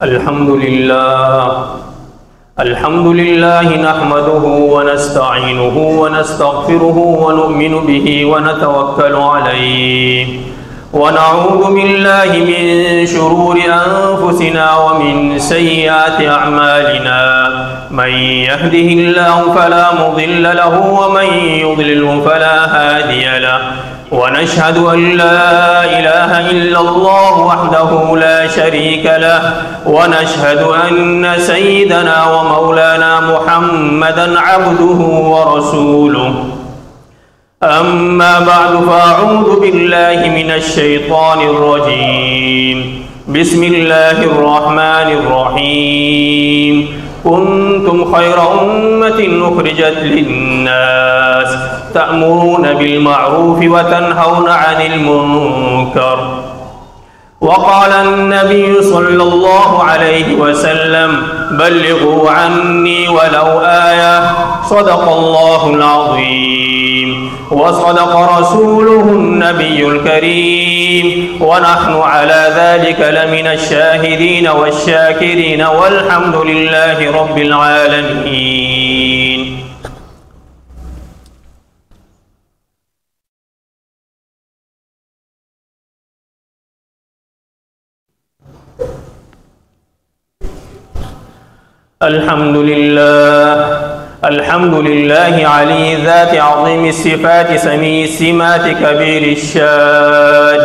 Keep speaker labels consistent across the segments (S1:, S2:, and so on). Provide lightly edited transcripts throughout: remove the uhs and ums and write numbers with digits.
S1: अल्हम्दुलिल्लाह नहमदुहु व नस्तईनुहु व नस्तगफिरुहु व नु'मिनु बिही व नतवक्कलु अलैहि व नऊज़ु बिल्लाहि मिन शुरूरि अनफुसिना व मिन सय्यिआति अअमालिना मन यहदिहिल्लाहु फला मुदिल्ल लहु व मन युद्लिल्हु फला हादिय लहु ونشهد أن لا إله إلا الله وحده لا شريك له ونشهد أن سيدنا ومولانا محمدا عبده ورسوله أما بعد فأعوذ بالله من الشيطان الرجيم بسم الله الرحمن الرحيم كنتم خير أمة أخرجت للناس تأمرون بالمعروف وتنهون عن المنكر وقال النبي صلى الله عليه وسلم بلغوا عني ولو آية صدق الله العظيم وصدق رسوله النبي الكريم ونحن على ذلك لمن الشاهدين والشاكرين والحمد لله رب العالمين. الحمد لله علي ذات عظيم الصفات سميع السمات كبير الشان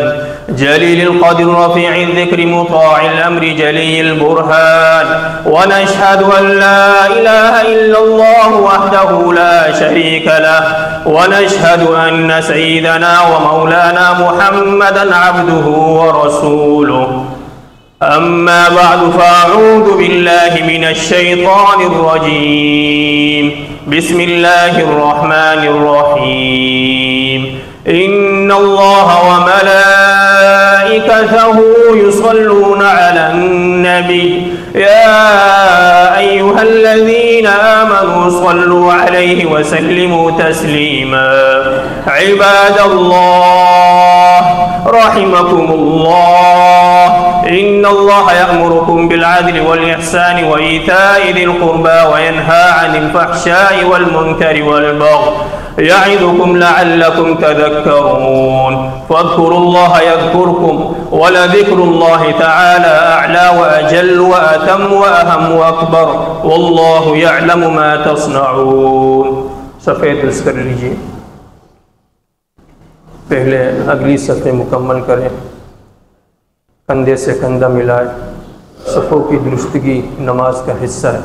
S1: جليل القدر رفيع الذكر مطاع الأمر جلي البرهان ونشهد أن لا إله إلا الله وحده لا شريك له ونشهد أن سيدنا ومولانا محمدا عبده ورسوله أما بعد فأعوذ بالله من الشيطان الرجيم بسم الله الرحمن الرحيم إن الله وملائكته يصلون على النبي يا أيها الذين آمنوا صلوا عليه وسلموا تسليما عباد الله رحمكم الله إن الله يأمركم بالعدل والإحسان وإيتاء ذي القربى وينهى عن الفحشاء والمنكر والبغي يعظكم لعلكم تذكرون فاذكروا الله يذكركم ولذكر الله تعالى أعلى وأجل وأتم وأهم وأكبر والله يعلم ما تصنعون. सफ़े दर्ज कर लीजिए, पहले अगली सफ़े मुकम्मल करें, कंधे से कंधा मिलाए, सफ़ों की दुरुस्तगी नमाज का हिस्सा है।